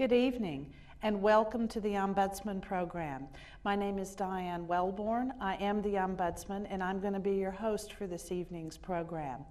Good evening and welcome to the Ombudsman program. My name is Diane Welborn. I am the Ombudsman and I'm going to be your host for this evening's program.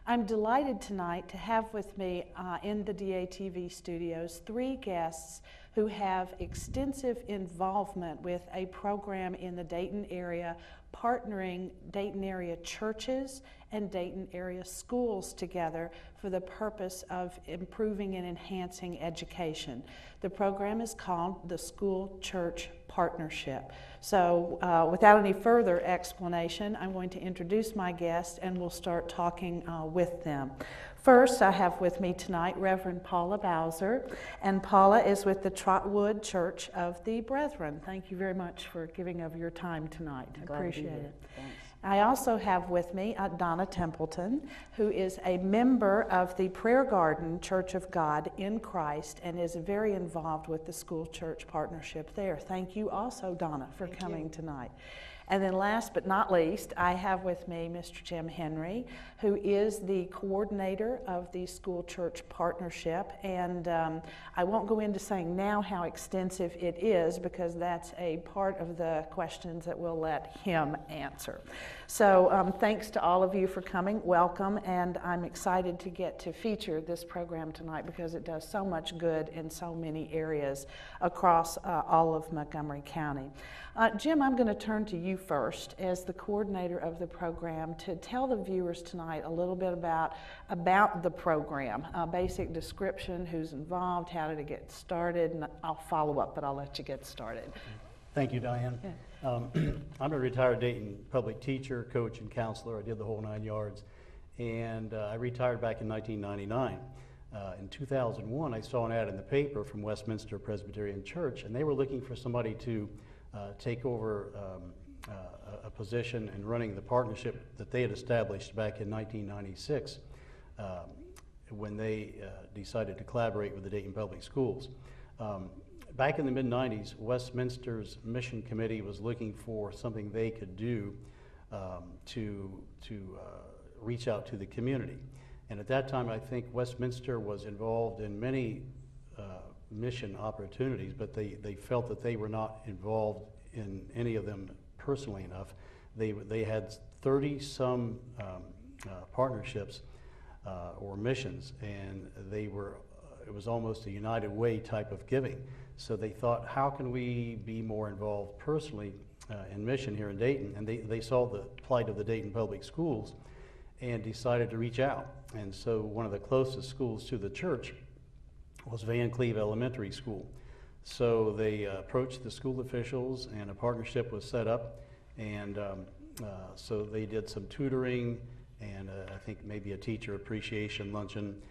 I'm delighted tonight to have with me in the DATV studios 3 guests who have extensive involvement with a program in the Dayton area, partnering Dayton area churches and Dayton area schools together for the purpose of improving and enhancing education. The program is called the School Church Partnership. So without any further explanation, I'm going to introduce my guests and we'll start talking with them. First, I have with me tonight Reverend Paula Bowser, and Paula is with the Trotwood Church of the Brethren. Thank you very much for giving of your time tonight. I appreciate it. Thanks. I also have with me Donna Templeton, who is a member of the Prayer Garden Church of God in Christ and is very involved with the School Church Partnership there. Thank you also, Donna, for coming tonight. And then last but not least, I have with me Mr. Jim Henry, who is the coordinator of the School Church Partnership. And I won't go into saying now how extensive it is because that's a part of the questions that we'll let him answer. So thanks to all of you for coming. Welcome. And I'm excited to get to feature this program tonight because it does so much good in so many areas across all of Montgomery County. Jim, I'm going to turn to you first as the coordinator of the program to tell the viewers tonight a little bit about the program, a basic description, who's involved, how did it get started, and I'll follow up, but I'll let you get started. Thank you, Diane. Yeah. I'm a retired Dayton public teacher, coach, and counselor. I did the whole 9 yards, and I retired back in 1999. In 2001, I saw an ad in the paper from Westminster Presbyterian Church, and they were looking for somebody to take over a position in running the partnership that they had established back in 1996 when they decided to collaborate with the Dayton Public Schools. Back in the mid-90s, Westminster's Mission Committee was looking for something they could do to reach out to the community. And at that time, I think Westminster was involved in many mission opportunities, but they felt that they were not involved in any of them personally enough. They had 30-some partnerships or missions, and it was almost a United Way type of giving. So they thought, how can we be more involved personally in mission here in Dayton? And they saw the plight of the Dayton Public Schools and decided to reach out. And so one of the closest schools to the church was Van Cleve Elementary School. So they approached the school officials and a partnership was set up, and so they did some tutoring and I think maybe a teacher appreciation luncheon,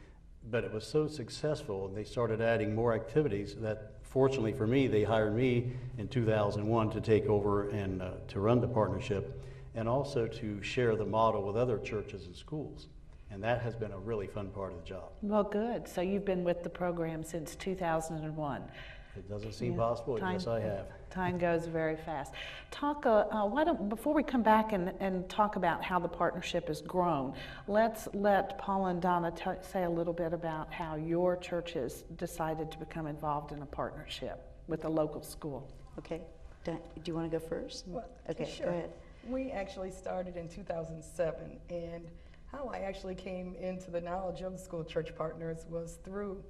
but it was so successful and they started adding more activities that fortunately for me, they hired me in 2001 to take over and to run the partnership and also to share the model with other churches and schools. And that has been a really fun part of the job. Well, good. So you've been with the program since 2001. It doesn't seem possible, yes I have. Time goes very fast. Before we come back and talk about how the partnership has grown, let's let Paula and Donna say a little bit about how your churches decided to become involved in a partnership with a local school. Okay. Do you want to go first? Well, okay, sure. Go ahead. We actually started in 2007, and how I actually came into the knowledge of the School Church Partners was through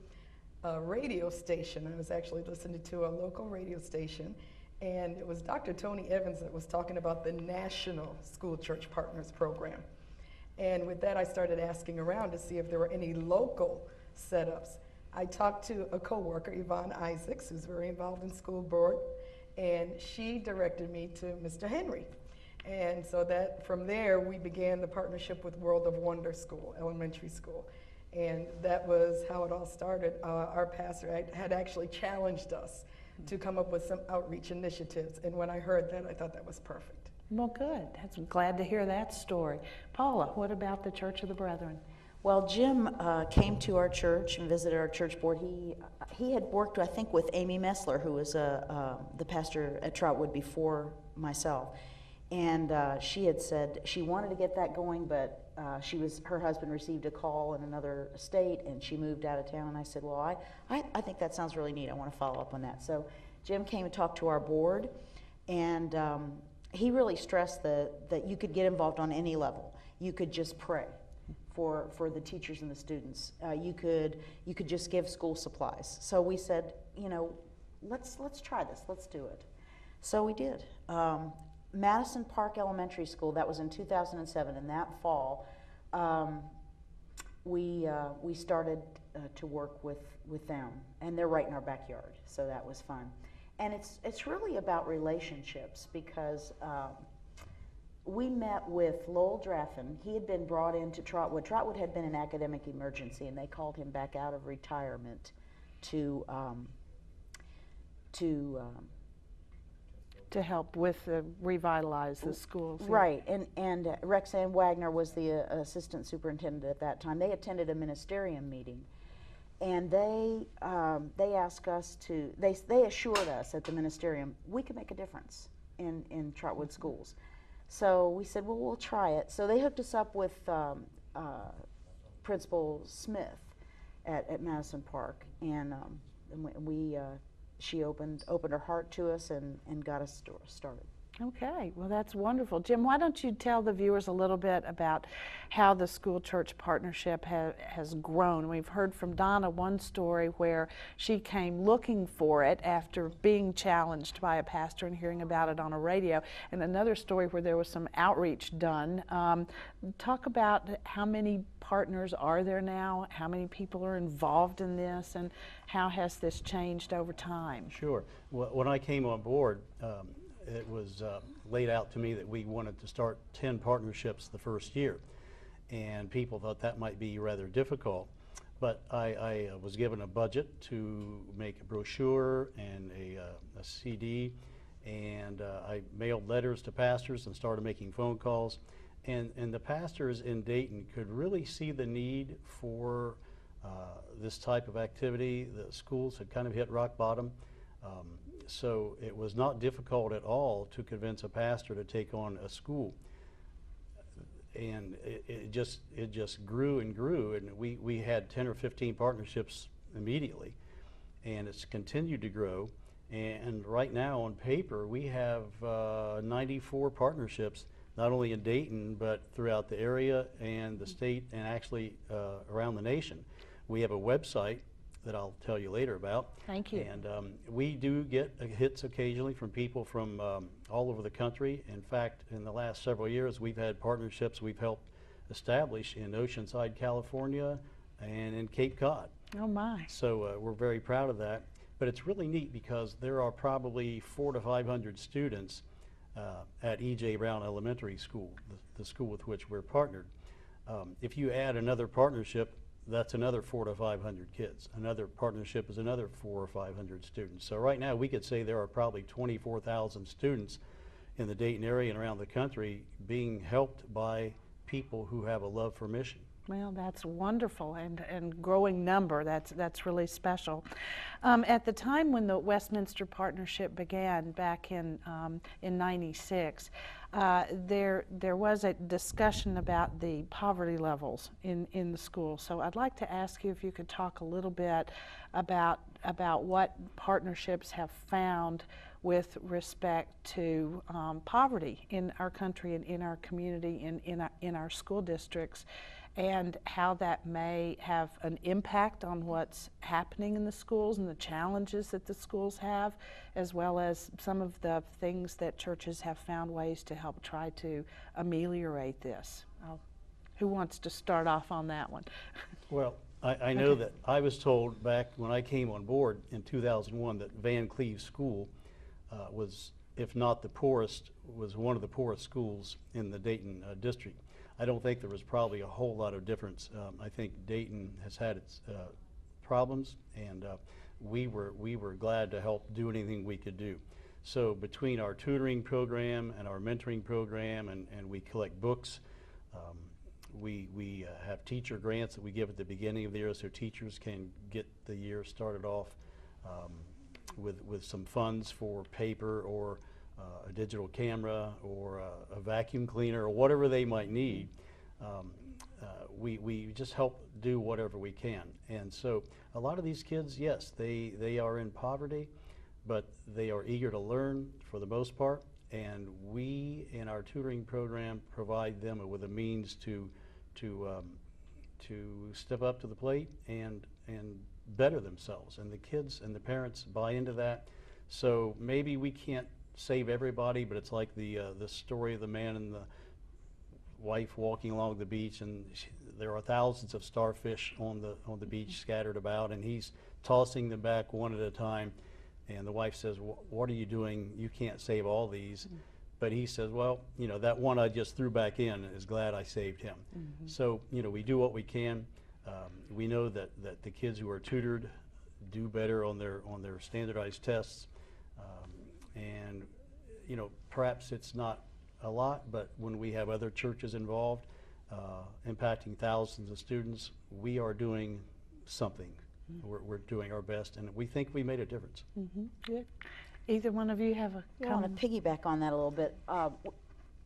a radio station. I was actually listening to a local radio station, and it was Dr. Tony Evans that was talking about the National School Church Partners program. And with that, I started asking around to see if there were any local setups. I talked to a coworker, Yvonne Isaacs, who's very involved in school board, and she directed me to Mr. Henry. And so that from there, we began the partnership with World of Wonder School, elementary school. And that was how it all started. Our pastor had actually challenged us to come up with some outreach initiatives. And when I heard that, I thought that was perfect. Well, good. I'm glad to hear that story. Paula, what about the Church of the Brethren? Well, Jim came to our church and visited our church board. He had worked, I think, with Amy Messler, who was the pastor at Trotwood before myself. And she had said she wanted to get that going, but her husband received a call in another state, and she moved out of town. And I said, well, I think that sounds really neat. I want to follow up on that. So Jim came and talked to our board, and he really stressed that you could get involved on any level. You could just pray for the teachers and the students. You could just give school supplies. So we said, let's try this. Let's do it. So we did. Madison Park Elementary School, that was in 2007, and that fall, we started to work with them, and they're right in our backyard, so that was fun. And it's really about relationships, because we met with Lowell Draffin. He had been brought into Trotwood. Trotwood had been an academic emergency, and they called him back out of retirement to help with revitalize the schools. Right, and Rexanne Wagner was the assistant superintendent at that time. They attended a ministerium meeting, and they asked us to, they assured us at the ministerium we could make a difference in Trotwood schools. So we said, well, we'll try it. So they hooked us up with Principal Smith at Madison Park, and she opened her heart to us and got us started. Okay, well, that's wonderful. Jim, why don't you tell the viewers a little bit about how the school-church partnership has grown? We've heard from Donna one story where she came looking for it after being challenged by a pastor and hearing about it on a radio, and another story where there was some outreach done. Talk about how many partners are there now, how many people are involved in this, and how has this changed over time? Sure. When I came on board, it was laid out to me that we wanted to start 10 partnerships the first year, and people thought that might be rather difficult. But I was given a budget to make a brochure and a CD, and I mailed letters to pastors and started making phone calls. And the pastors in Dayton could really see the need for this type of activity. The schools had kind of hit rock bottom. So it was not difficult at all to convince a pastor to take on a school. And it just grew and grew, and we had 10 or 15 partnerships immediately, and it's continued to grow. And right now on paper we have 94 partnerships, not only in Dayton but throughout the area and the state, and actually around the nation. We have a website that I'll tell you later about. Thank you. And we do get hits occasionally from people from all over the country. In fact, in the last several years, we've had partnerships we've helped establish in Oceanside, California, and in Cape Cod. Oh my. So we're very proud of that. But it's really neat because there are probably 400 to 500 students at E.J. Brown Elementary School, the school with which we're partnered. If you add another partnership, that's another 400 to 500 kids. Another partnership is another 400 or 500 students. So right now we could say there are probably 24,000 students in the Dayton area and around the country being helped by people who have a love for mission. Well, that's wonderful, and growing number. That's really special. At the time when the Westminster Partnership began back in '96, there was a discussion about the poverty levels in the school. So I'd like to ask you if you could talk a little bit about what partnerships have found with respect to poverty in our country and in our community and in our school districts, and how that may have an impact on what's happening in the schools and the challenges that the schools have, as well as some of the things that churches have found ways to help try to ameliorate this. Who wants to start off on that one? Well, I know that I was told back when I came on board in 2001 that Van Cleve School was, if not the poorest, was one of the poorest schools in the Dayton district. I don't think there was probably a whole lot of difference. I think Dayton has had its problems, and we were glad to help do anything we could do. So between our tutoring program and our mentoring program, and we collect books, we have teacher grants that we give at the beginning of the year so teachers can get the year started off with some funds for paper or a digital camera or a vacuum cleaner or whatever they might need. we just help do whatever we can. And so a lot of these kids, yes, they are in poverty, but they are eager to learn for the most part. And we, in our tutoring program, provide them with a means to step up to the plate and better themselves. And the kids and the parents buy into that. So maybe we can't save everybody, but it's like the story of the man and the wife walking along the beach, and there are thousands of starfish on the beach scattered about, and he's tossing them back one at a time. And the wife says, "What are you doing? You can't save all these." Mm-hmm. But he says, "Well, you know, that one I just threw back in is glad I saved him." Mm-hmm. So, you know, we do what we can. We know that the kids who are tutored do better on their standardized tests. And, you know, perhaps it's not a lot, but when we have other churches involved, impacting thousands of students, we are doing something. Mm-hmm. We're doing our best, and we think we made a difference. Mm-hmm. Good. Either one of you have a comment? I want to piggyback on that a little bit.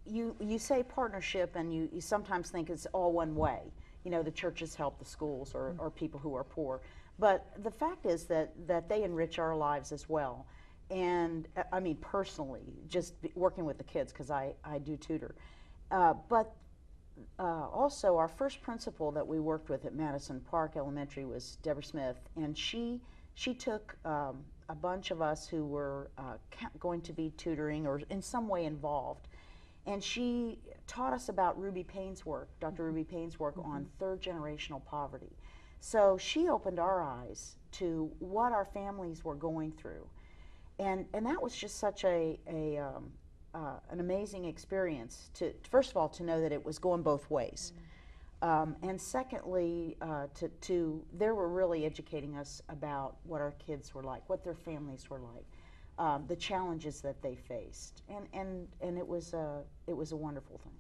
You say partnership, and you sometimes think it's all one way. You know, the churches help the schools or people who are poor. But the fact is that they enrich our lives as well. And I mean, personally, just working with the kids, because I do tutor. But also, our first principal that we worked with at Madison Park Elementary was Deborah Smith, and she took a bunch of us who were going to be tutoring or in some way involved, and she taught us about Ruby Payne's work, Dr. Ruby Payne's work mm-hmm. on third generational poverty. So she opened our eyes to what our families were going through. And that was just such an amazing experience to, first of all, to know that it was going both ways. Mm-hmm. And secondly, they were really educating us about what our kids were like, what their families were like, the challenges that they faced. And it was a wonderful thing.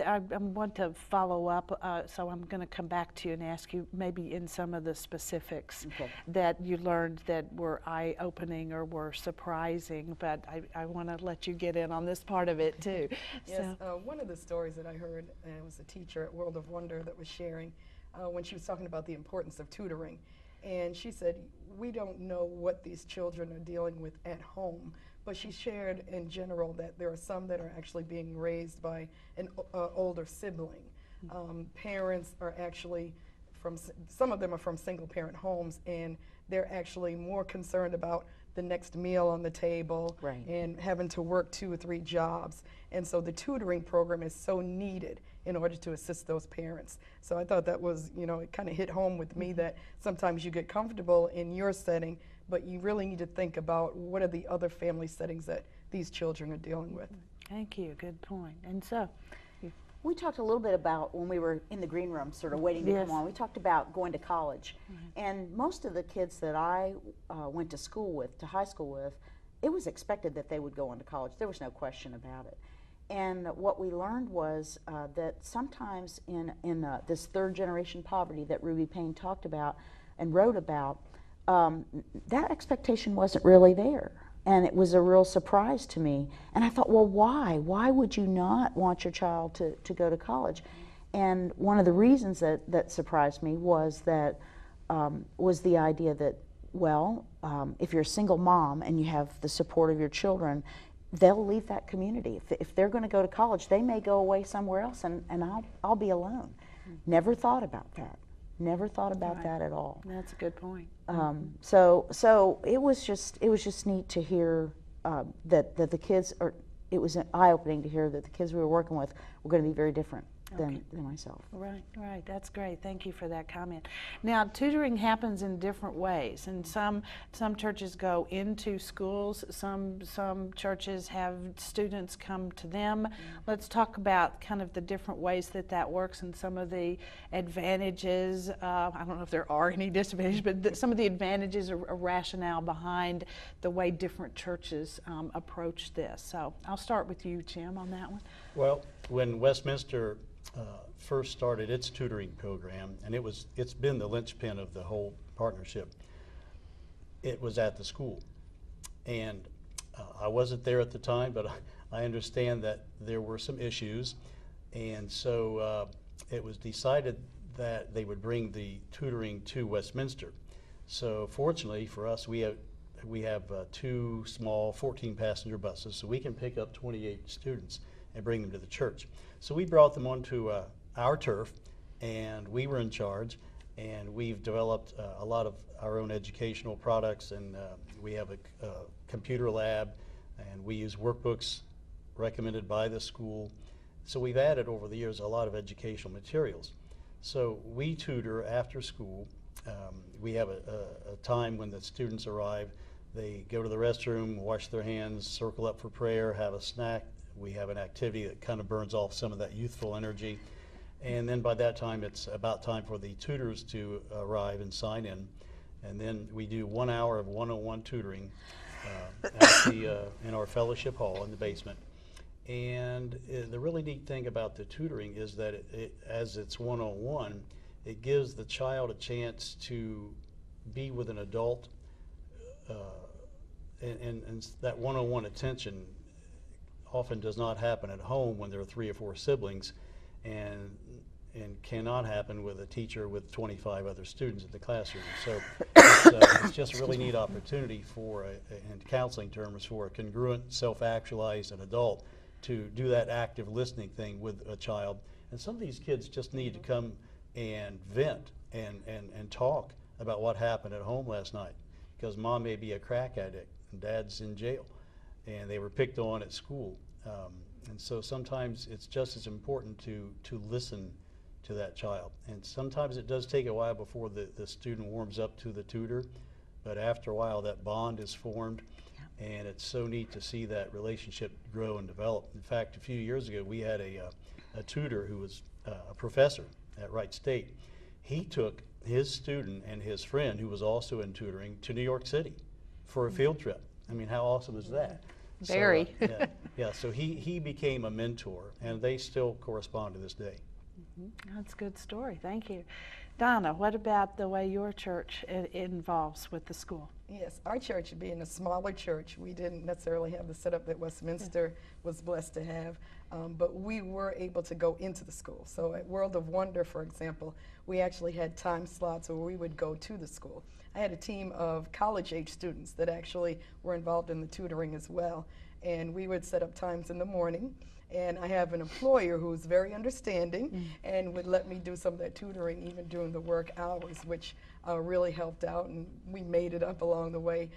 I want to follow up, so I'm going to come back to you and ask you maybe in some of the specifics okay. that you learned that were eye-opening or were surprising, but I want to let you get in on this part of it too. Yes, one of the stories that I heard was a teacher at World of Wonder that was sharing when she was talking about the importance of tutoring. And she said, we don't know what these children are dealing with at home, but she shared in general that there are some that are actually being raised by an older sibling. Parents are actually some of them are from single parent homes, and they're actually more concerned about the next meal on the table right. and having to work 2 or 3 jobs. And so the tutoring program is so needed in order to assist those parents. So I thought that was, you know, it kind of hit home with me that sometimes you get comfortable in your setting, but you really need to think about what are the other family settings that these children are dealing with. Thank you, good point. And so, we talked a little bit about when we were in the green room sort of waiting to yes. come on, we talked about going to college. Mm-hmm. And most of the kids that I went to school with, to high school with, it was expected that they would go on to college. There was no question about it. And what we learned was that sometimes in this third generation poverty that Ruby Payne talked about and wrote about, that expectation wasn't really there. And it was a real surprise to me. And I thought, well, why? Why would you not want your child to go to college? And one of the reasons that surprised me was that was the idea that, well, if you're a single mom and you have the support of your children, they'll leave that community. If they're going to go to college, they may go away somewhere else, and I'll be alone. Never thought about that. Never thought about right. that at all. That's a good point. So it was just neat to hear that the kids are. It was eye-opening to hear that the kids we were working with were going to be very different than myself. Right. That's great. Thank you for that comment. Now, tutoring happens in different ways, and some churches go into schools. Some churches have students come to them. Mm-hmm. Let's talk about kind of the different ways that works and some of the advantages. I don't know if there are any disadvantages, but some of the advantages or rationale behind the way different churches approach this. So I'll start with you, Jim, on that one. Well, when Westminster first started its tutoring program, and it's been the linchpin of the whole partnership, it was at the school. And I wasn't there at the time, but I understand that there were some issues. And so it was decided that they would bring the tutoring to Westminster. So fortunately for us, we have two small 14-passenger buses, so we can pick up 28 students and bring them to the church. So we brought them onto our turf, and we were in charge, and we've developed a lot of our own educational products, and we have a computer lab, and we use workbooks recommended by the school. So we've added over the years a lot of educational materials. So we tutor after school. We have a time when the students arrive. They go to the restroom, wash their hands, circle up for prayer, have a snack. We have an activity that kind of burns off some of that youthful energy. And then by that time, it's about time for the tutors to arrive and sign in. And then we do 1 hour of one-on-one tutoring in our fellowship hall in the basement. And the really neat thing about the tutoring is that as it's one-on-one, it gives the child a chance to be with an adult, and that one-on-one attention often does not happen at home when there are 3 or 4 siblings, and cannot happen with a teacher with 25 other students in the classroom. So it's just a really neat opportunity for, in counseling terms, for a congruent, self-actualized adult to do that active listening thing with a child. And some of these kids just need to come and vent and talk about what happened at home last night, because mom may be a crack addict and dad's in jail, and they were picked on at school. And so sometimes it's just as important to listen to that child. And sometimes it does take a while before the student warms up to the tutor, but after a while that bond is formed, and it's so neat to see that relationship grow and develop. In fact, a few years ago we had a tutor who was a professor at Wright State. He took his student and his friend, who was also in tutoring, to New York City for a field trip. I mean, how awesome is that? Very. So, yeah, so he became a mentor, and they still correspond to this day. That's a good story. Thank you. Donna, what about the way your church involves with the school? Yes, our church being a smaller church, we didn't necessarily have the setup that Westminster was blessed to have, but we were able to go into the school. So at World of Wonder, for example, we actually had time slots where we would go to the school. I had a team of college-age students that actually were involved in the tutoring as well, and we would set up times in the morning. And I have an employer who's very understanding and would let me do some of that tutoring even during the work hours, which really helped out, and we made it up along the way.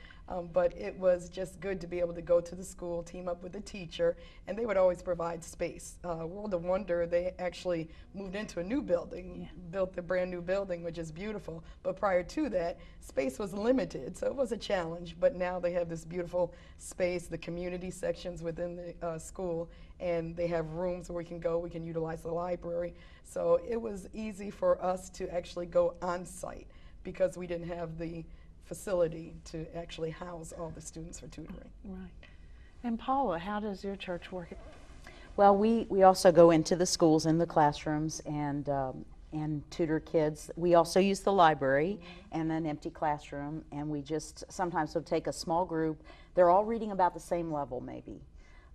But it was just good to be able to go to the school, team up with a teacher, and they would always provide space. World of Wonder, they actually moved into a new building, built the brand new building, which is beautiful. But prior to that, space was limited, so it was a challenge. But now they have this beautiful space, the community sections within the school, and they have rooms where we can go, we can utilize the library. So it was easy for us to actually go on site because we didn't have the facility to actually house all the students for tutoring. Right. And Paula, how does your church work? Well, we also go into the schools, in the classrooms, and tutor kids. We also use the library and an empty classroom, and we just sometimes will take a small group. They're all reading about the same level, maybe.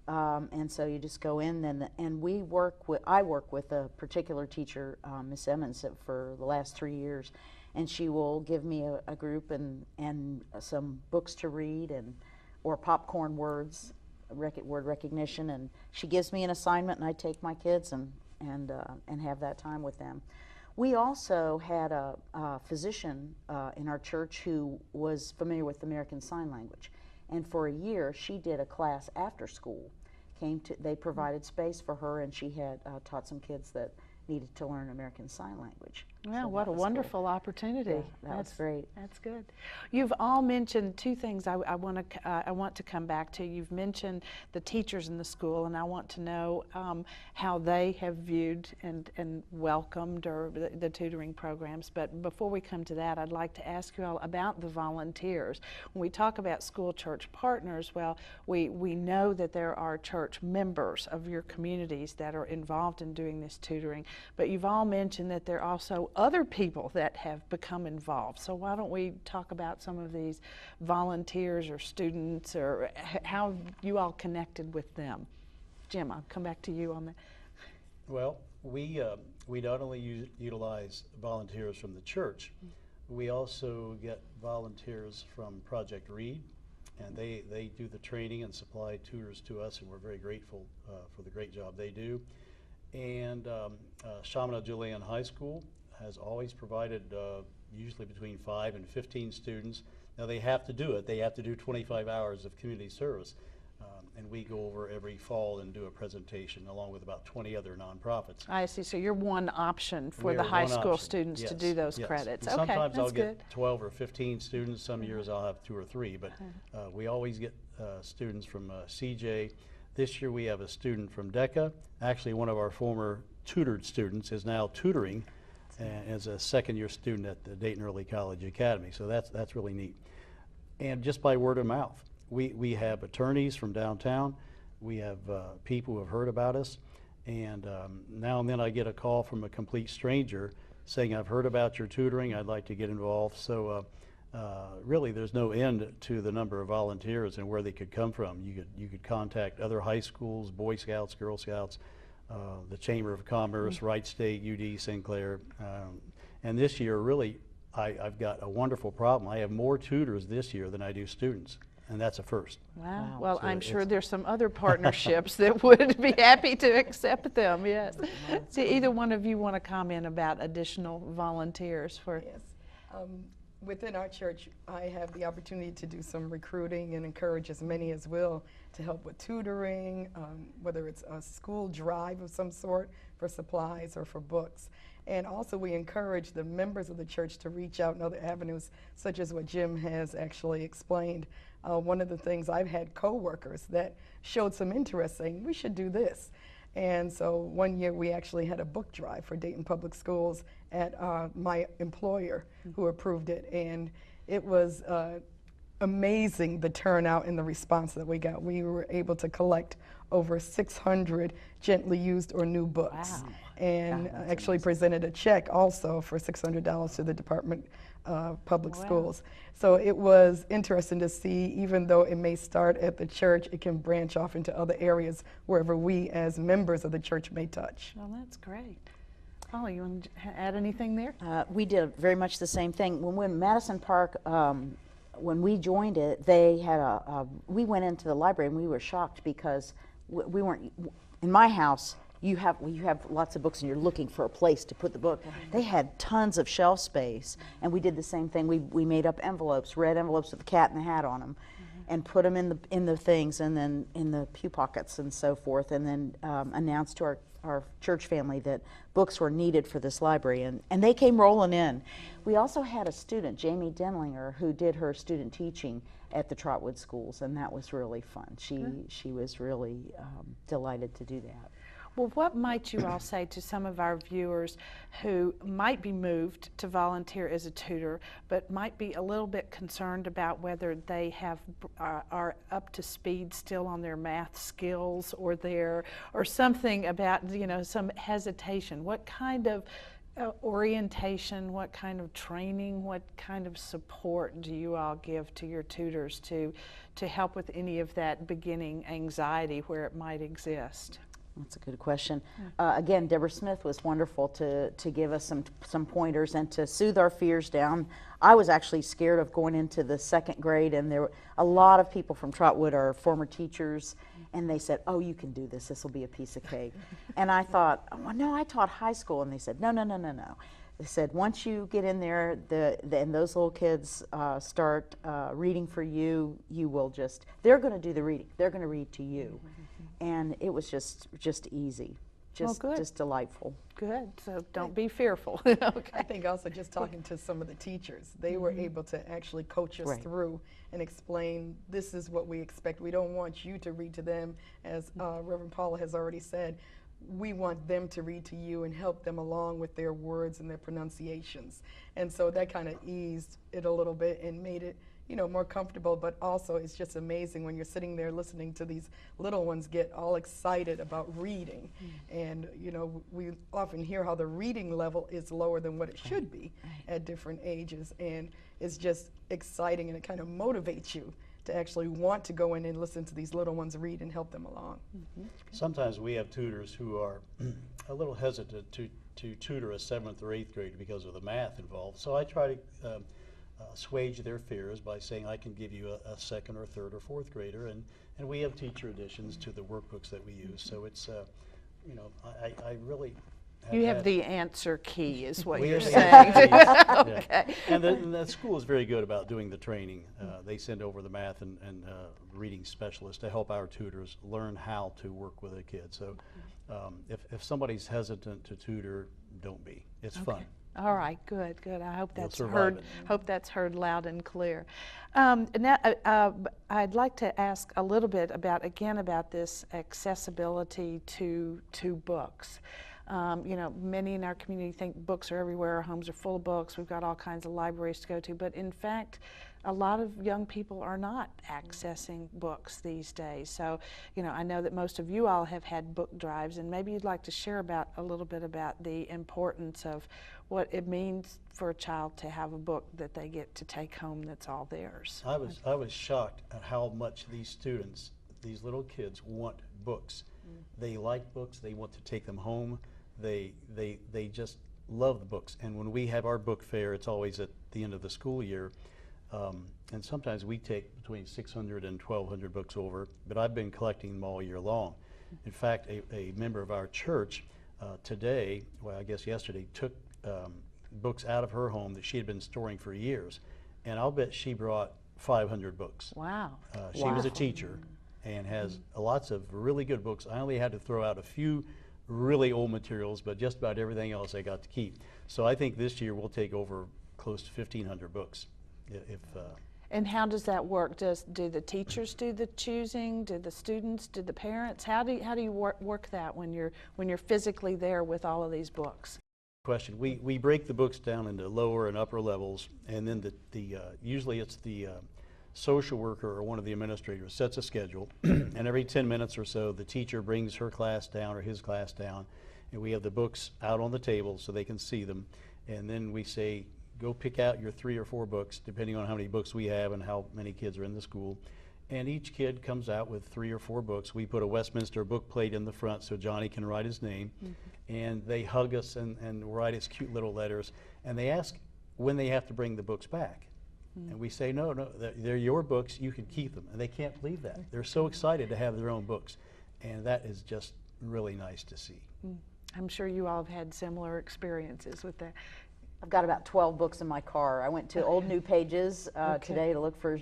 And so you just go in, and I work with a particular teacher, Miss Emmons, for the last 3 years, and she will give me a group and some books to read or popcorn words, word recognition, and she gives me an assignment, and I take my kids and have that time with them. We also had a physician in our church who was familiar with American Sign Language. And for a year, she did a class after school. They provided space for her, and she had taught some kids that needed to learn American Sign Language. Well, So what a that was wonderful opportunity. Yeah, that was great. That's good. You've all mentioned two things I want to come back to. You've mentioned the teachers in the school, and I want to know how they have viewed and welcomed the tutoring programs. But before we come to that, I'd like to ask you all about the volunteers. When we talk about school church partners, well, we know that there are church members of your communities that are involved in doing this tutoring, but you've all mentioned that there are also other people that have become involved. So why don't we talk about some of these volunteers or students, or how you all connected with them? Jim, I'll come back to you on that. Well, We not only utilize volunteers from the church, we also get volunteers from Project Read, and they do the training and supply tutors to us, and we're very grateful for the great job they do. And Chaminade Julienne High School has always provided usually between 5 and 15 students. Now they have to do it. They have to do 25 hours of community service. And we go over every fall and do a presentation along with about 20 other nonprofits. I see. So you're one option for We the are high one school option. students to Yes, do those yes. credits. And Okay, sometimes that's I'll good. get 12 or 15 students. Some years I'll have 2 or 3. But we always get students from CJ. This year we have a student from DECA. Actually, one of our former tutored students is now tutoring as a second-year student at the Dayton Early College Academy. So that's really neat. And just by word of mouth, we have attorneys from downtown. We have people who have heard about us, and now and then I get a call from a complete stranger saying, I've heard about your tutoring, I'd like to get involved. So really there's no end to the number of volunteers and where they could come from. You could contact other high schools, Boy Scouts, Girl Scouts, the Chamber of Commerce, Wright State, UD, Sinclair. And this year really I've got a wonderful problem. I have more tutors this year than I do students. And that's a first. Wow. Wow. Well, So I'm sure it's- there's some other partnerships that would be happy to accept them, yes. Do either one of you want to comment about additional volunteers for? Yes. Within our church, I have the opportunity to do some recruiting and encourage as many as will to help with tutoring, whether it's a school drive of some sort for supplies or for books. And also we encourage the members of the church to reach out in other avenues, such as what Jim has actually explained. One of the things, I've had co-workers that showed some interest saying, we should do this. And so one year we actually had a book drive for Dayton Public Schools at my employer who approved it. And it was amazing, the turnout and the response that we got. We were able to collect over 600 gently used or new books. Wow. And Wow, that's actually presented a check also for $600 to the Department of Public Wow. Schools. So it was interesting to see, even though it may start at the church, it can branch off into other areas wherever we as members of the church may touch. Well, that's great. Paula, you want to add anything there? We did very much the same thing. When Madison Park, when we joined it, they had we went into the library and we were shocked because we weren't, in my house, you have lots of books and you're looking for a place to put the book. They had tons of shelf space, and we did the same thing. We made up envelopes, red envelopes with the cat and the hat on them, and put them in the things, and then in the pew pockets and so forth, and then announced to our church family that books were needed for this library, and they came rolling in. We also had a student, Jamie Denlinger, who did her student teaching at the Trotwood schools, and that was really fun. She was really delighted to do that. Well, what might you all say to some of our viewers who might be moved to volunteer as a tutor, but might be a little bit concerned about whether they are up to speed still on their math skills or something about, some hesitation? What kind of orientation, what kind of training, what kind of support do you all give to your tutors to help with any of that beginning anxiety where it might exist? That's a good question. Again, Deborah Smith was wonderful to give us some pointers and to soothe our fears down. I was actually scared of going into the second grade, and there were a lot of people from Trotwood are former teachers, and they said, "Oh, you can do this. This will be a piece of cake." And I thought, "Oh, no, I taught high school," and they said, "No, no, no, no, no." They said, "Once you get in there, and those little kids start reading for you, you will they're going to do the reading. They're going to read to you." And it was just easy, good. just delightful. Good, so don't be fearful. Okay. I think also just talking to some of the teachers, they were able to actually coach us Right. through and explain, this is what we expect. We don't want you to read to them, as Reverend Paula has already said. We want them to read to you and help them along with their words and their pronunciations. And so that kind of eased it a little bit and made it more comfortable, but also it's just amazing when you're sitting there listening to these little ones get all excited about reading. And, we often hear how the reading level is lower than what it should be at different ages. And it's just exciting, and it kind of motivates you to actually want to go in and listen to these little ones read and help them along. Sometimes we have tutors who are a little hesitant to tutor a 7th or 8th grader because of the math involved. So I try to assuage their fears by saying I can give you a 2nd or 3rd or 4th grader, and we have teacher additions to the workbooks that we use. So it's, you know, I really You have the answer key, is what we you're have the saying. answer key, Okay. yeah. And the school is very good about doing the training. They send over the math and reading specialists to help our tutors learn how to work with a kid. So if somebody's hesitant to tutor, don't be. It's fun. All right, good. I hope You'll that's survive heard. it. Hope that's heard loud and clear. Now, I'd like to ask a little bit about this accessibility to books. You know, many in our community think books are everywhere. Our homes are full of books. We've got all kinds of libraries to go to, but in fact, a lot of young people are not accessing books these days. So, you know, I know that most of you all have had book drives, and maybe you'd like to share a little bit about the importance of what it means for a child to have a book that they get to take home that's all theirs. I was shocked at how much these students, these little kids, want books. They like books. They want to take them home. They just love the books. And when we have our book fair, it's always at the end of the school year. And sometimes we take between 600 and 1,200 books over, but I've been collecting them all year long. In fact, a member of our church today, well, I guess yesterday, took books out of her home that she had been storing for years, and I'll bet she brought 500 books. Wow. She was a teacher and has lots of really good books. I only had to throw out a few really old materials, but just about everything else I got to keep. So I think this year we'll take over close to 1,500 books. And how does that work? Do the teachers do the choosing? Do the students? Do the parents? How do you work that when you're physically there with all of these books? Question. We break the books down into lower and upper levels, and then usually it's the social worker or one of the administrators sets a schedule, and every 10 minutes or so the teacher brings her class down or his class down, and we have the books out on the table so they can see them, and then we say, go pick out your 3 or 4 books, depending on how many books we have and how many kids are in the school. And each kid comes out with 3 or 4 books. We put a Westminster book plate in the front so Johnny can write his name. And they hug us and write us cute little letters. And they ask when they have to bring the books back. And we say, no, they're your books, you can keep them. And they can't believe that. They're so excited to have their own books. And that is just really nice to see. I'm sure you all have had similar experiences with that. I've got about 12 books in my car. I went to Old New Pages today to look for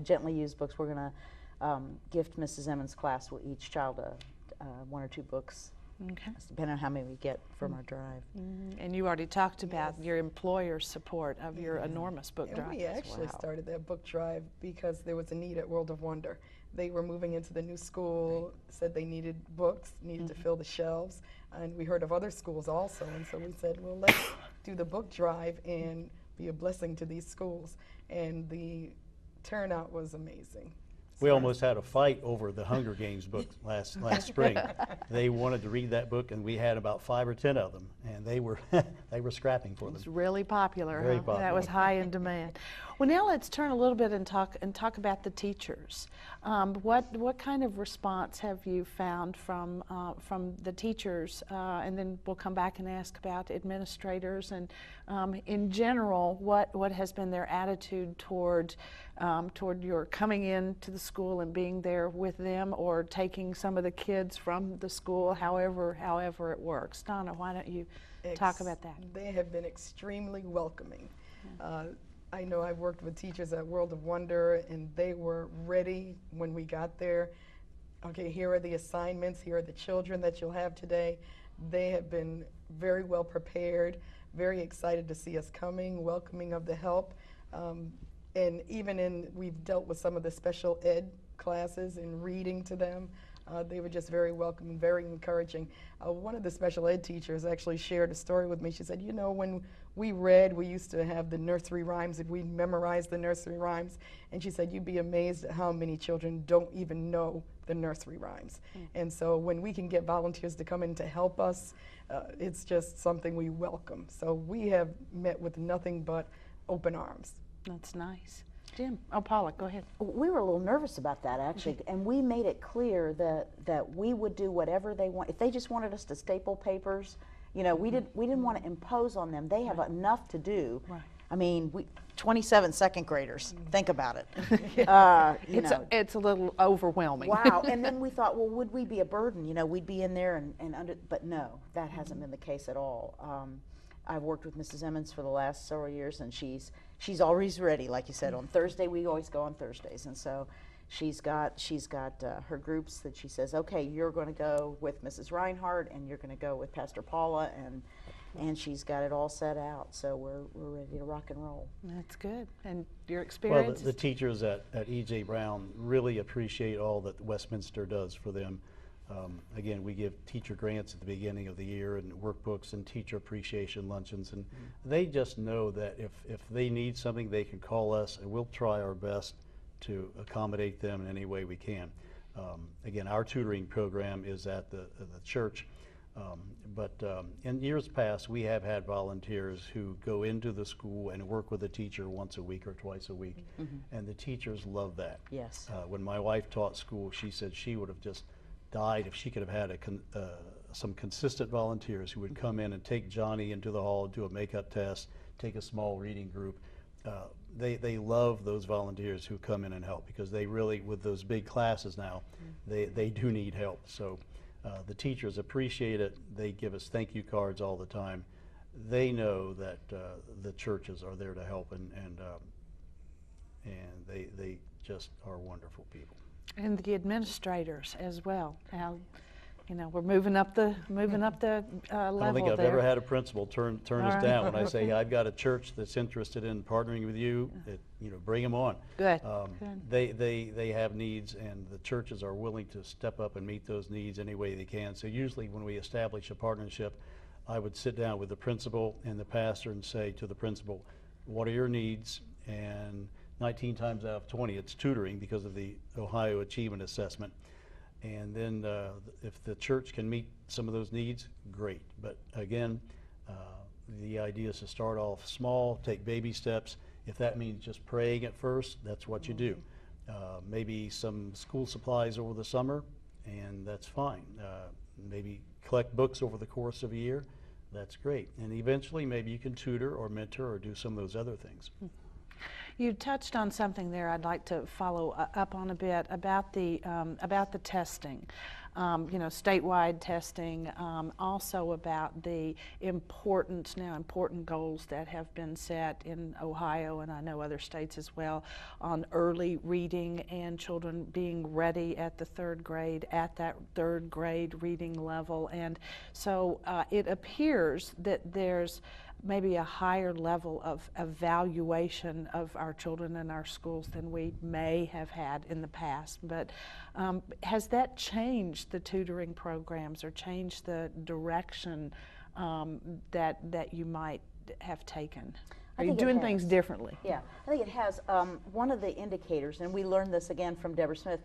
gently used books. We're going to gift Mrs. Emmons' class, each child 1 or 2 books, depending on how many we get from our drive. And you already talked about your employer's support of your enormous book drive. We actually started that book drive because there was a need at World of Wonder. They were moving into the new school, said they needed books, needed to fill the shelves, and we heard of other schools also, and so we said, well, let's do the book drive and be a blessing to these schools, and the turnout was amazing. We almost had a fight over the Hunger Games book last spring. They wanted to read that book, and we had about 5 or 10 of them, and they were scrapping for them. It was really popular. Very That popular. was high in demand. Well, now let's turn a little bit and talk about the teachers. What kind of response have you found from the teachers? And then we'll come back and ask about administrators and in general, what has been their attitude toward your coming into the school and being there with them, or taking some of the kids from the school, however it works. Donna, why don't you talk about that? They have been extremely welcoming. I know I've worked with teachers at World of Wonder, and they were ready when we got there. Okay, here are the assignments, here are the children that you'll have today. They have been very well prepared, very excited to see us coming, welcoming of the help. And even we've dealt with some of the special ed classes and reading to them. They were just very welcoming, very encouraging. One of the special ed teachers actually shared a story with me. She said, you know, when we read, we used to have the nursery rhymes, and we'd memorize the nursery rhymes. And she said, you'd be amazed at how many children don't even know the nursery rhymes. And so when we can get volunteers to come in to help us, it's just something we welcome. So we have met with nothing but open arms. That's nice. Jim, oh, Paula, go ahead. We were a little nervous about that, actually, and we made it clear that we would do whatever they want. If they just wanted us to staple papers, you know, we didn't want to impose on them. They have enough to do. Right. I mean, 27 second graders. Think about it. It's a little overwhelming. Wow. And then we thought, well, would we be a burden? You know, we'd be in there and under, but no, that hasn't been the case at all. I've worked with Mrs. Emmons for the last several years, and she's always ready. Like you said, on Thursday, we always go on Thursdays, and so she's got her groups that she says, okay, you're going to go with Mrs. Reinhardt, and you're going to go with Pastor Paula, and she's got it all set out. So we're ready to rock and roll. That's good. And your Well, experience? the teachers at E.J. Brown really appreciate all that Westminster does for them. Again, we give teacher grants at the beginning of the year and workbooks and teacher appreciation luncheons, and they just know that if they need something, they can call us, and we'll try our best to accommodate them in any way we can. Again, our tutoring program is at the church, but in years past, we have had volunteers who go into the school and work with a teacher once a week or twice a week, and the teachers love that. Yes. When my wife taught school, she said she would have just died if she could have had some consistent volunteers who would come in and take Johnny into the hall, do a makeup test, take a small reading group. They love those volunteers who come in and help, because they really, with those big classes now, they do need help. So the teachers appreciate it. They give us thank you cards all the time. They know that the churches are there to help, and they just are wonderful people. And the administrators as well. How, you know, we're moving up the level there. I don't think I've ever had a principal turn us down when I say, hey, I've got a church that's interested in partnering with you. Bring them on. Good. They have needs, and the churches are willing to step up and meet those needs any way they can. So usually when we establish a partnership, I would sit down with the principal and the pastor and say to the principal, what are your needs? And 19 times out of 20, it's tutoring because of the Ohio Achievement Assessment. And then if the church can meet some of those needs, great. But again, the idea is to start off small, take baby steps. If that means just praying at first, that's what you do. Maybe some school supplies over the summer, and that's fine. Maybe collect books over the course of a year, that's great. And eventually maybe you can tutor or mentor or do some of those other things. You touched on something there I'd like to follow up on a bit about the testing, statewide testing, also about the important goals that have been set in Ohio, and I know other states as well, on early reading and children being ready at the third grade, at that third grade reading level. And so it appears that there's maybe a higher level of evaluation of our children in our schools than we may have had in the past. But has that changed the tutoring programs or changed the direction that you might have taken? Are you doing things differently? Yeah, I think it has. One of the indicators, and we learned this again from Deborah Smith,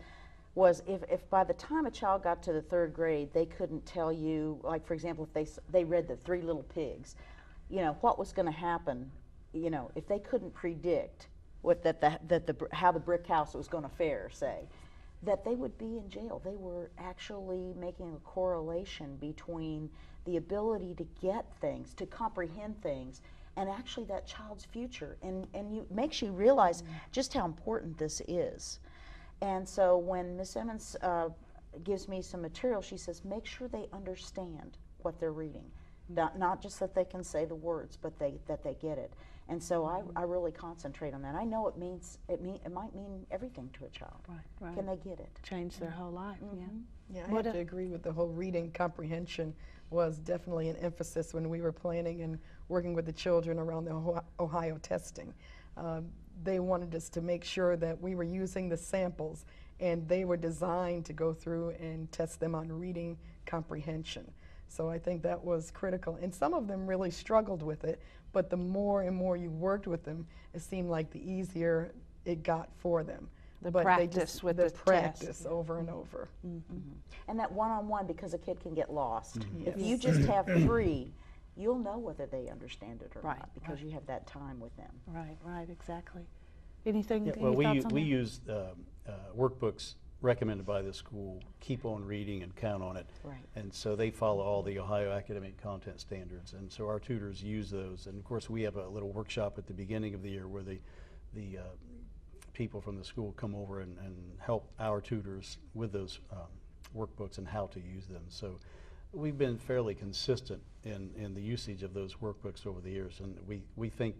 was if by the time a child got to the third grade, they couldn't tell you, like for example, if they read the Three Little Pigs, what was going to happen, if they couldn't predict how the brick house was going to fare, say, that they would be in jail. They were actually making a correlation between the ability to get things, to comprehend things, and actually that child's future. And makes you realize just how important this is. And so when Miss Emmons gives me some material, she says, make sure they understand what they're reading. Not just that they can say the words, but that they get it. And so I really concentrate on that. I know it might mean everything to a child. Right. Can they get it? Change their whole life. Yeah, I have to agree with the whole reading comprehension was definitely an emphasis when we were planning and working with the children around the Ohio testing. They wanted us to make sure that we were using the samples, and they were designed to go through and test them on reading comprehension. So I think that was critical. And some of them really struggled with it, but the more and more you worked with them, it seemed like the easier it got for them. The but practice with the practice test. over and over. And that one-on-one, because a kid can get lost. Yes. If you just have 3, you'll know whether they understand it or Right, not, because you have that time with them. Right, exactly. Anything? Yeah, Any well, thoughts on we that? use workbooks recommended by the school, Keep on Reading and Count on It. Right. And so they follow all the Ohio Academic Content Standards. And so our tutors use those. And of course, we have a little workshop at the beginning of the year where the people from the school come over and help our tutors with those workbooks and how to use them. So we've been fairly consistent in the usage of those workbooks over the years, and we think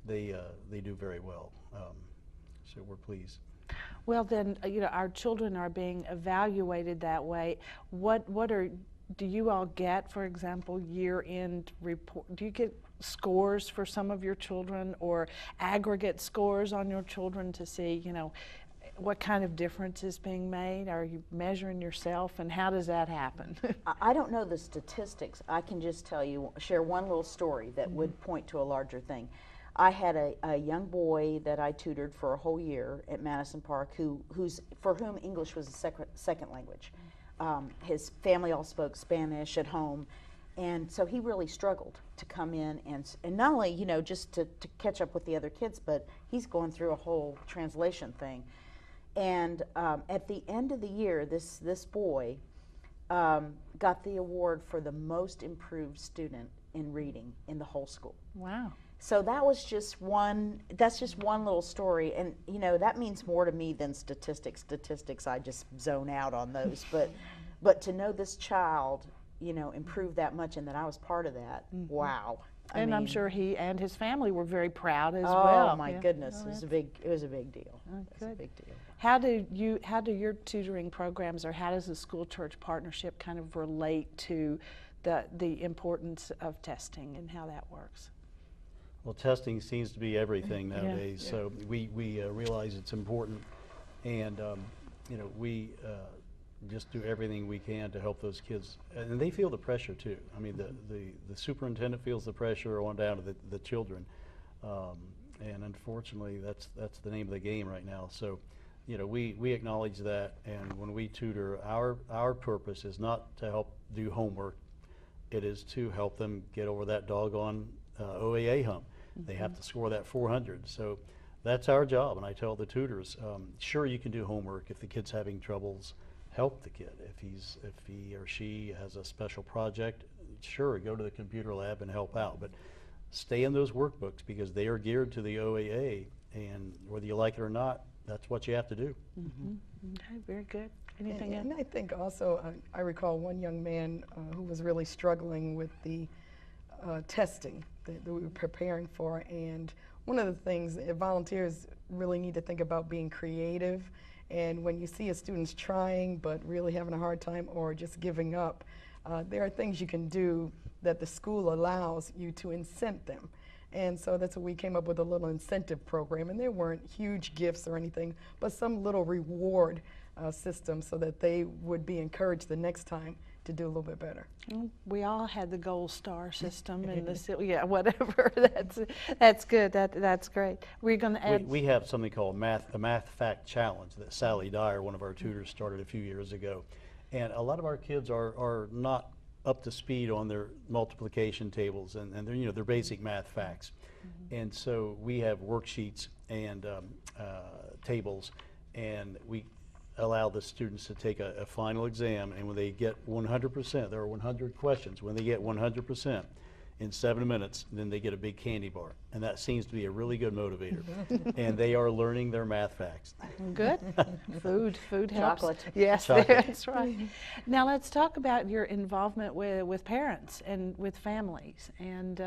they do very well. So we're pleased. Well, then, our children are being evaluated that way. Do you all get, for example, year-end report? Do you get scores for some of your children, or aggregate scores on your children to see, what kind of difference is being made? Are you measuring yourself, and how does that happen? I don't know the statistics. I can just share one little story that would point to a larger thing. I had a young boy that I tutored for a whole year at Madison Park for whom English was a second language. His family all spoke Spanish at home, and so he really struggled to come in and not only, just to catch up with the other kids, but he's going through a whole translation thing. And at the end of the year, this boy got the award for the most improved student in reading in the whole school. Wow. So that's just one little story, and that means more to me than statistics. Statistics, I just zone out on those. But to know this child, improved that much, and that I was part of that, wow. And I'm sure he and his family were very proud as well. Oh my goodness, it was a big deal. Oh, It was a big deal. How do your tutoring programs, or how does the school church partnership kind of relate to the importance of testing and how that works? Well, testing seems to be everything nowadays, so we realize it's important, and we just do everything we can to help those kids, and they feel the pressure too. I mean, the superintendent feels the pressure on down to the children, and unfortunately, that's the name of the game right now. So, we acknowledge that, and when we tutor, our purpose is not to help do homework. It is to help them get over that doggone OAA hump. They have to score that 400. So that's our job. And I tell the tutors, sure, you can do homework. If the kid's having troubles, help the kid. If he or she has a special project, sure, go to the computer lab and help out. But stay in those workbooks, because they are geared to the OAA, and whether you like it or not, that's what you have to do. Okay, very good. Anything else? And I think also, I recall one young man who was really struggling with the testing that we were preparing for, and one of the things volunteers really need to think about being creative, and when you see a student's trying but really having a hard time or just giving up, there are things you can do that the school allows you to incent them. And so that's what we came up with, a little incentive program, and there weren't huge gifts or anything, but some little reward system so that they would be encouraged the next time to do a little bit better. Well, we all had the gold star system and whatever. That's good. That's great. We're going to add. We have something called a math fact challenge that Sally Dyer, one of our tutors, started a few years ago, and a lot of our kids are not up to speed on their multiplication tables and their basic math facts, and so we have worksheets and tables, and we allow the students to take a final exam, and when they get 100%, there are 100 questions, when they get 100% in 7 minutes, then they get a big candy bar, and that seems to be a really good motivator. And they are learning their math facts. Good. Food helps. Chocolate. Yes, Chocolate. that's right. Now let's talk about your involvement with parents and with families, and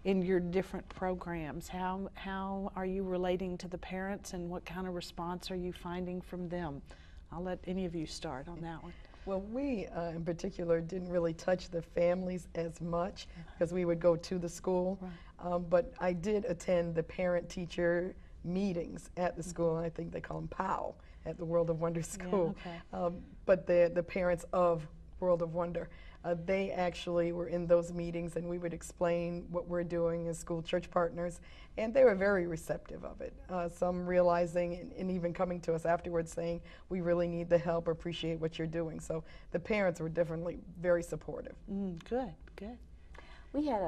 in your different programs. How are you relating to the parents, and what kind of response are you finding from them? I'll let any of you start on that one. Well, we in particular didn't really touch the families as much because we would go to the school, but I did attend the parent-teacher meetings at the school, and I think they call them POW at the World of Wonder School. Yeah, okay. But the parents of World of Wonder, they actually were in those meetings, and we would explain what we're doing as school church partners, and they were very receptive of it. Some realizing and even coming to us afterwards saying, we really need the help, appreciate what you're doing. So the parents were definitely very supportive. Good. We had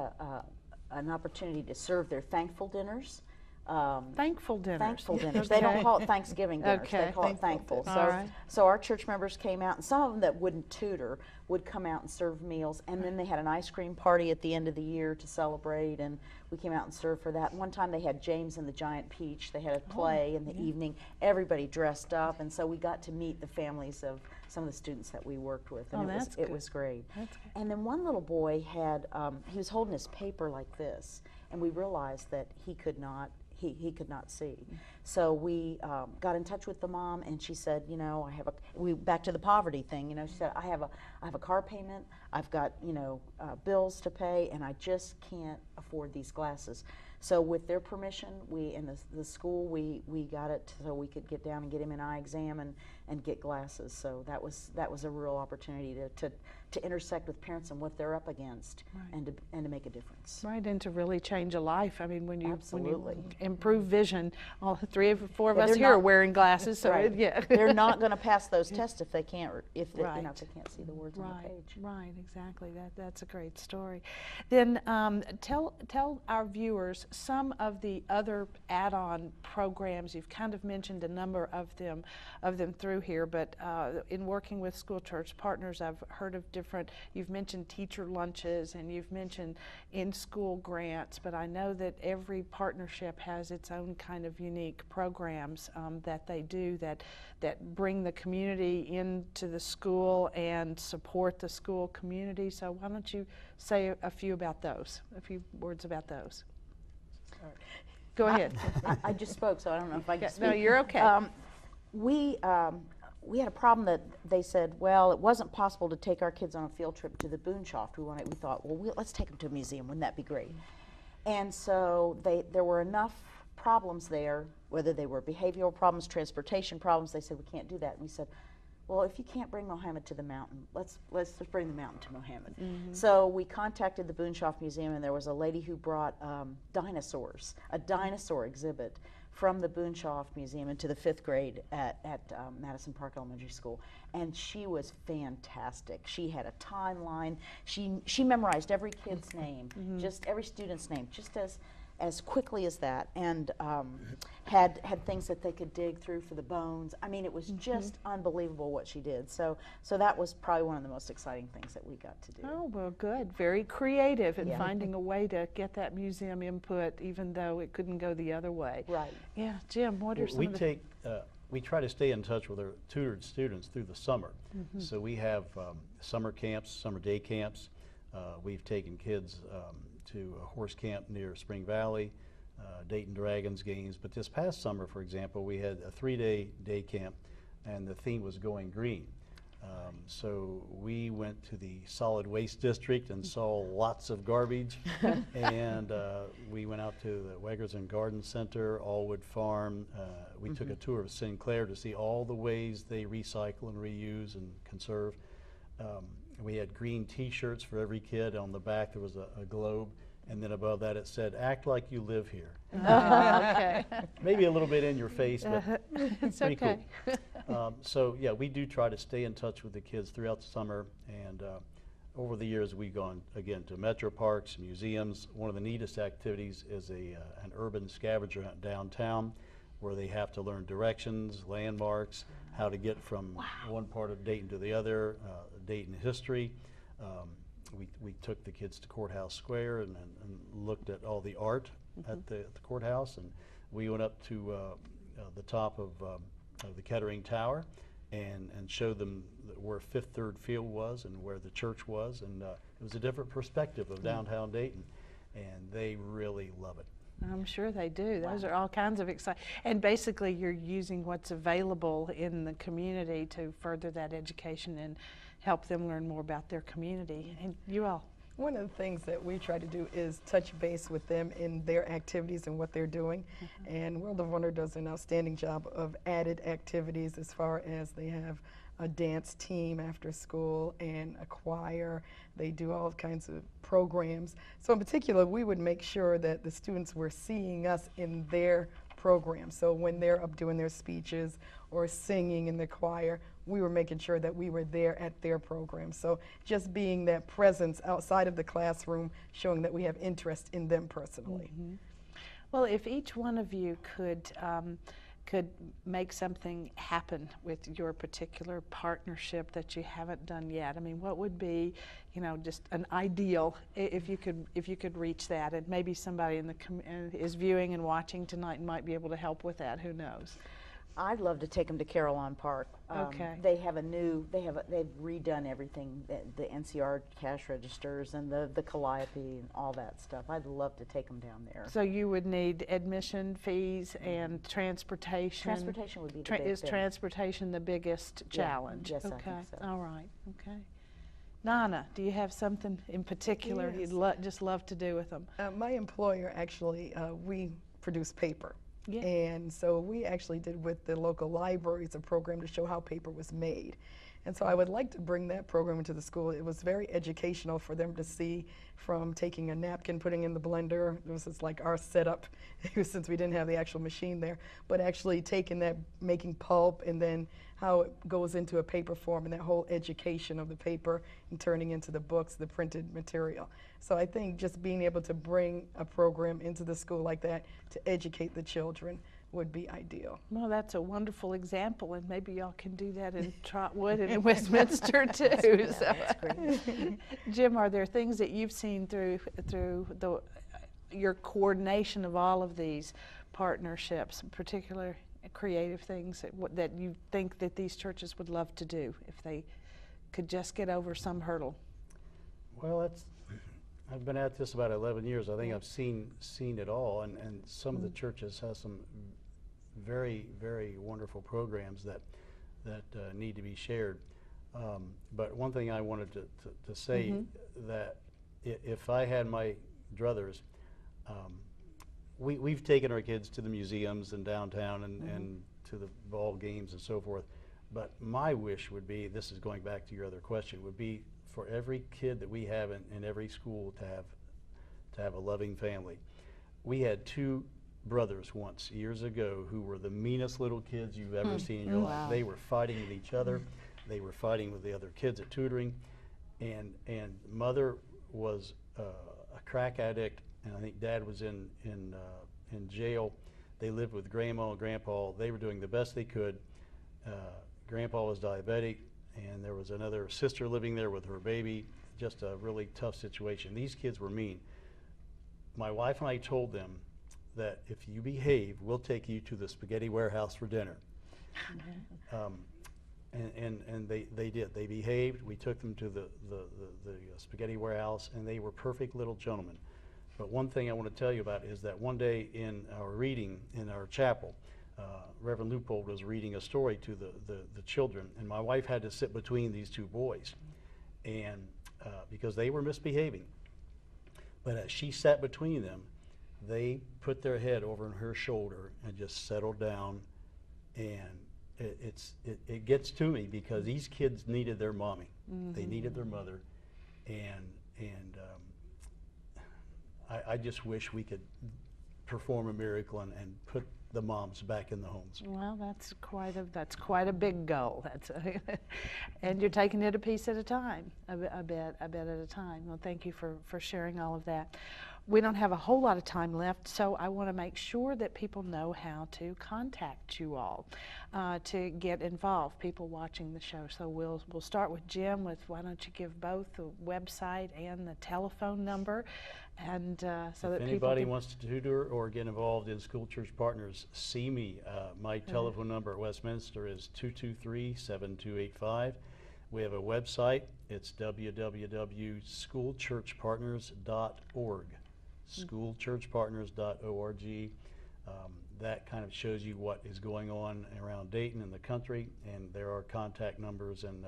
an opportunity to serve their thankful dinners Thankful dinners. Thankful dinners. They don't Okay. call it Thanksgiving dinners. Okay. They call it thankful. All So, right. so our church members came out, and some of them that wouldn't tutor would come out and serve meals. And then they had an ice cream party at the end of the year to celebrate, and we came out and served for that. One time they had James and the Giant Peach. They had a play in the evening. Everybody dressed up, and so we got to meet the families of some of the students that we worked with, and that's it good. was great. That's good. And then one little boy had, he was holding his paper like this, and we realized that he could not see. So we got in touch with the mom, and she said, you know, back to the poverty thing, you know, she said, I have a car payment, I've got, you know, bills to pay, and I just can't afford these glasses. So with their permission, we, in the school, we got it so we could get down and get him an eye exam and get glasses. So that was a real opportunity to intersect with parents and what they're up against, Right. and to make a difference. Right, and to really change a life. I mean, when you Absolutely. improve vision, all four of Yeah, us they're here are not- wearing glasses, so Right. yeah. They're not going to pass those tests if they can't, if they, you know, Right. if they can't see the words on the page. Right, exactly. That's a great story. Then tell our viewers some of the other add-on programs. You've kind of mentioned a number of them through here, but in working with school church partners, I've heard of different. You've mentioned teacher lunches and you've mentioned in-school grants, but I know that every partnership has its own kind of unique programs that they do that bring the community into the school and support the school community. So why don't you say a few words about those? Go ahead. I just spoke, so I don't know if I can speak. No, you're okay. We had a problem that they said, well, it wasn't possible to take our kids on a field trip to the Boonshoft. We thought, well, let's take them to a museum. Wouldn't that be great? And so there were enough problems there, whether they were behavioral problems, transportation problems. They said, we can't do that. And we said, well, if you can't bring Mohammed to the mountain, let's just bring the mountain to Mohammed. Mm-hmm. So we contacted the Boonshoft Museum, and there was a lady who brought dinosaurs, a dinosaur exhibit from the Boonshoft Museum into the 5th grade at Madison Park Elementary School, and she was fantastic. She had a timeline. She memorized every kid's name, just every student's name, just as quickly as that, and had things that they could dig through for the bones. I mean, it was just unbelievable what she did. So that was probably one of the most exciting things that we got to do. Oh, well, good. Very creative in Yeah. finding a way to get that museum input, even though it couldn't go the other way. Right. Yeah, Jim, what are some of the... We try to stay in touch with our tutored students through the summer. So we have summer camps, summer day camps. We've taken kids to a horse camp near Spring Valley, Dayton Dragons games. But this past summer, for example, we had a 3-day day camp, and the theme was Going Green. So we went to the solid waste district and saw lots of garbage, and we went out to the Weggers and Garden Center, Allwood Farm. We took a tour of Sinclair to see all the ways they recycle and reuse and conserve. We had green T-shirts for every kid. On the back there was a globe, and then above that it said, "Act like you live here." Okay. Maybe a little bit in your face, but It's pretty okay. cool. So yeah, we do try to stay in touch with the kids throughout the summer, and over the years we've gone again to metro parks, museums. One of the neatest activities is an urban scavenger hunt downtown, where they have to learn directions, landmarks, how to get from one part of Dayton to the other, Dayton history. We took the kids to Courthouse Square and looked at all the art at the courthouse, and we went up to the top of the Kettering Tower and showed them where Fifth Third Field was and where the church was, and it was a different perspective of downtown Dayton, and they really love it. I'm sure they do. Those are all kinds of exciting. And basically you're using what's available in the community to further that education and help them learn more about their community. And you all? One of the things that we try to do is touch base with them in their activities and what they're doing. And World of Wonder does an outstanding job of added activities as far as they have a dance team after school and a choir. They do all kinds of programs. So in particular, we would make sure that the students were seeing us in their program. So when they're up doing their speeches or singing in the choir, we were making sure that we were there at their program. So just being that presence outside of the classroom, showing that we have interest in them personally. Well, if each one of you could make something happen with your particular partnership that you haven't done yet, I mean, what would be, just an ideal if you could reach that, and maybe somebody in the is viewing and watching tonight and might be able to help with that. Who knows? I'd love to take them to Carillon Park. Okay. They've redone everything, the NCR cash registers and the calliope and all that stuff. I'd love to take them down there. So you would need admission fees and transportation. Transportation would be the big Is thing. transportation the biggest challenge? Yes, I okay. think so. All right. Okay. Donna, do you have something in particular Yes. you'd just love to do with them? My employer actually, we produce paper. Yeah. And so we actually did with the local libraries a program to show how paper was made. And so I would like to bring that program into the school. It was very educational for them to see, from taking a napkin, putting in the blender. This is like our setup since we didn't have the actual machine there, but actually taking that, making pulp, and then how it goes into a paper form, and that whole education of the paper and turning into the books, the printed material. So I think just being able to bring a program into the school like that to educate the children would be ideal. Well, that's a wonderful example, and maybe y'all can do that in Trotwood and in Westminster too. That's great. Jim, are there things that you've seen through your coordination of all of these partnerships, particular creative things that you think that these churches would love to do if they could just get over some hurdle? Well, I've been at this about 11 years. I think I've seen it all, and some of the churches have some very, very wonderful programs that need to be shared. But one thing I wanted to say, that if I had my druthers, we've taken our kids to the museums and downtown and to the ball games and so forth. But my wish would be, this is going back to your other question, would be for every kid that we have in every school to have a loving family. We had two brothers once, years ago, who were the meanest little kids you've ever seen in your life. They were fighting with each other. They were fighting with the other kids at tutoring. And mother was a crack addict, and I think dad was in jail. They lived with grandma and grandpa. They were doing the best they could. Grandpa was diabetic, and there was another sister living there with her baby. Just a really tough situation. These kids were mean. My wife and I told them that if you behave, we'll take you to the spaghetti warehouse for dinner. And they did. They behaved. We took them to the spaghetti warehouse, and they were perfect little gentlemen. But one thing I want to tell you about is that one day in our reading in our chapel, Reverend Leupold was reading a story to the children, and my wife had to sit between these two boys, and because they were misbehaving. But as she sat between them, they put their head over on her shoulder and just settled down, and it gets to me because these kids needed their mommy. They needed their mother, and I just wish we could perform a miracle and put the moms back in the homes. Well, that's quite a big goal. And you're taking it a piece at a time, a bit at a time. Well, thank you for sharing all of that. We don't have a whole lot of time left, so I want to make sure that people know how to contact you all to get involved, people watching the show. So we'll start with Jim with, why don't you give both the website and the telephone number, and so that if people anybody wants to tutor or get involved in School Church Partners, see me. My telephone number at Westminster is 223-7285. We have a website. It's www.schoolchurchpartners.org. schoolchurchpartners.org. That kind of shows you what is going on around Dayton and the country, and there are contact numbers and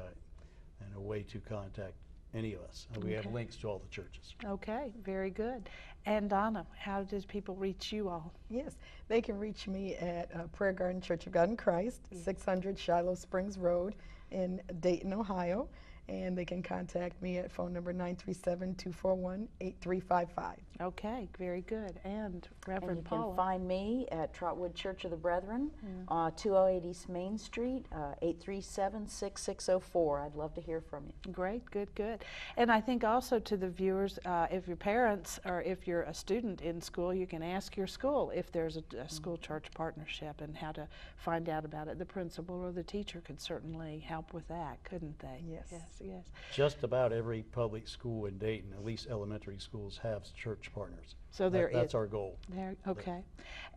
a way to contact any of us. And we have links to all the churches. Okay, very good. And Donna, how does people reach you all? Yes, they can reach me at Prayer Garden Church of God in Christ, 600 Shiloh Springs Road in Dayton, Ohio. and they can contact me at phone number 937-241-8355. Okay, very good. And Reverend And you Paula. can find me at Trotwood Church of the Brethren, 208 East Main Street, 837-6604. I'd love to hear from you. Great, good, good. And I think also to the viewers, if your parents or if you're a student in school, you can ask your school if there's a school-church partnership and how to find out about it. The principal or the teacher could certainly help with that, couldn't they? Yes. Yes, yes. Just about every public school in Dayton, at least elementary schools, have church partners. So That's our goal. There, okay.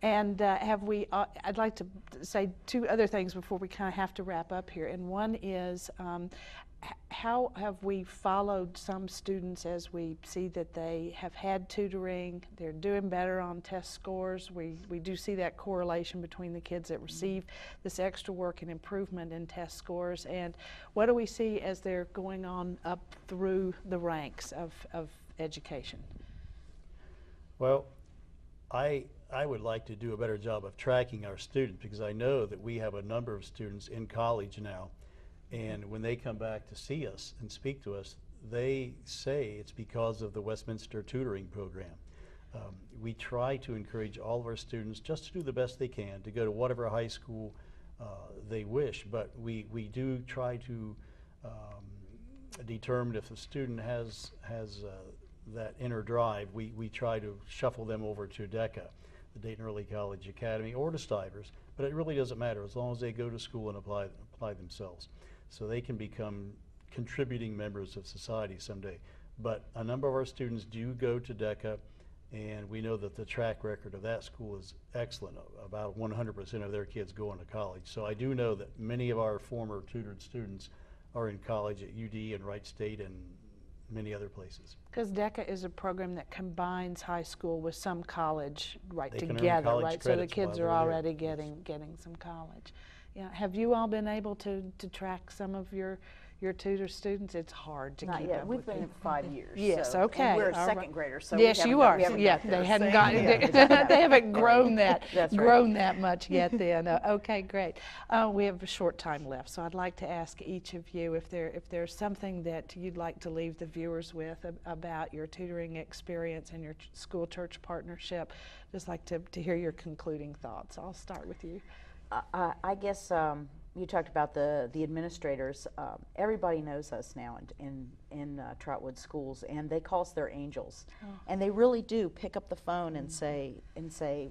And have we, I'd like to say two other things before we kind of have to wrap up here. And one is, how have we followed some students as we see that they have had tutoring, they're doing better on test scores? We do see that correlation between the kids that receive this extra work and improvement in test scores. And what do we see as they're going on up through the ranks of education? Well, I would like to do a better job of tracking our students, because I know that we have a number of students in college now, and when they come back to see us and speak to us, they say it's because of the Westminster tutoring program. We try to encourage all of our students just to do the best they can, to go to whatever high school they wish, but we do try to determine if the student has that inner drive. We try to shuffle them over to DECA, the Dayton Early College Academy, or to Stivers, but it really doesn't matter as long as they go to school and apply themselves, so they can become contributing members of society someday. But a number of our students do go to DECA, and we know that the track record of that school is excellent. About 100% of their kids go on to college. So I do know that many of our former tutored students are in college at UD and Wright State and many other places. Because DECA is a program that combines high school with some college They can earn together, college right? So the credits kids while are they're already there. getting some college. Yeah. Have you all been able to track some of your tutor students? It's hard to Not keep yet. up We've with been you. in 5 years. Yes, so, okay. And we're all right. second graders, so yes, you are. we haven't Yeah, got there. they hadn't Same gotten. here. They haven't grown that. That's right. grown that much yet. Then okay, great. We have a short time left, so I'd like to ask each of you if there's something that you'd like to leave the viewers with about your tutoring experience and your school-church partnership. Just like to hear your concluding thoughts. I'll start with you. I guess you talked about the administrators. Everybody knows us now in Trotwood schools, and they call us their angels. And they really do pick up the phone and say,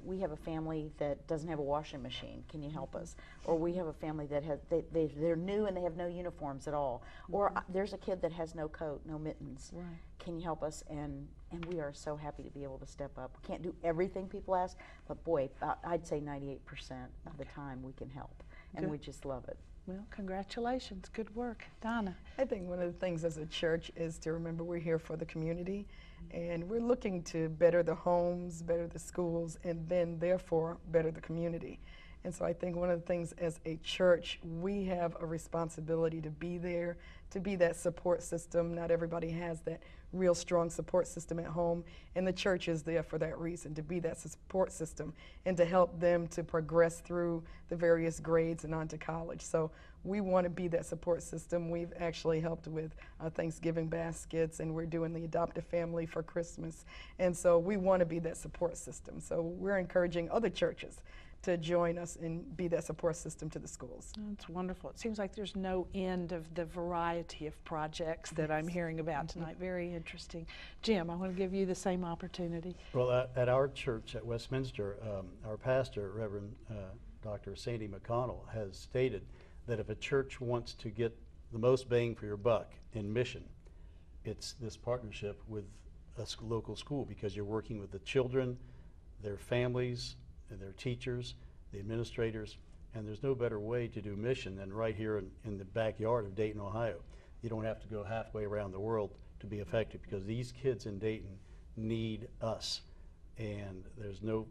we have a family that doesn't have a washing machine. Can you help us? Or we have a family that has they're new and they have no uniforms at all. Or there's a kid that has no coat, no mittens. Right. Can you help us? And we are so happy to be able to step up. We can't do everything people ask, but boy, I'd say 98% of the time we can help. And Good. we just love it. Well, congratulations. Good work. Donna. I think one of the things as a church is to remember we're here for the community, and we're looking to better the homes, better the schools, and then therefore better the community. And so I think one of the things as a church, we have a responsibility to be there, to be that support system. Not everybody has that real strong support system at home, and the church is there for that reason, to be that support system and to help them to progress through the various grades and on to college. So we want to be that support system. We've actually helped with Thanksgiving baskets, and we're doing the adoptive family for Christmas. And so we want to be that support system. So we're encouraging other churches to join us and be that support system to the schools. That's wonderful. It seems like there's no end of the variety of projects that I'm hearing about tonight. Very interesting. Jim, I want to give you the same opportunity. Well, at our church at Westminster, our pastor, Reverend Dr. Sandy McConnell, has stated that if a church wants to get the most bang for your buck in mission, it's this partnership with a local school, because you're working with the children, their families, and their teachers, the administrators, and there's no better way to do mission than right here in the backyard of Dayton, Ohio. You don't have to go halfway around the world to be effective, because these kids in Dayton need us, and there's no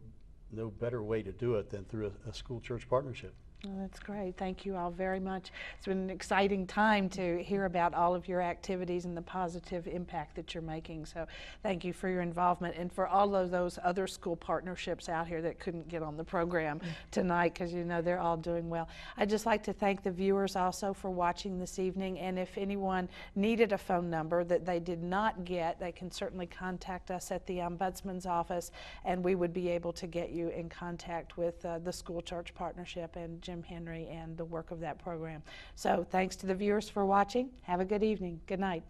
better way to do it than through a school-church partnership. Well, that's great. Thank you all very much. It's been an exciting time to hear about all of your activities and the positive impact that you're making. So thank you for your involvement and for all of those other school partnerships out here that couldn't get on the program tonight, because you know they're all doing well. I'd just like to thank the viewers also for watching this evening, and if anyone needed a phone number that they did not get, they can certainly contact us at the Ombudsman's office, and we would be able to get you in contact with the School Church Partnership and Jim Henry and the work of that program. So thanks to the viewers for watching. Have a good evening. Good night.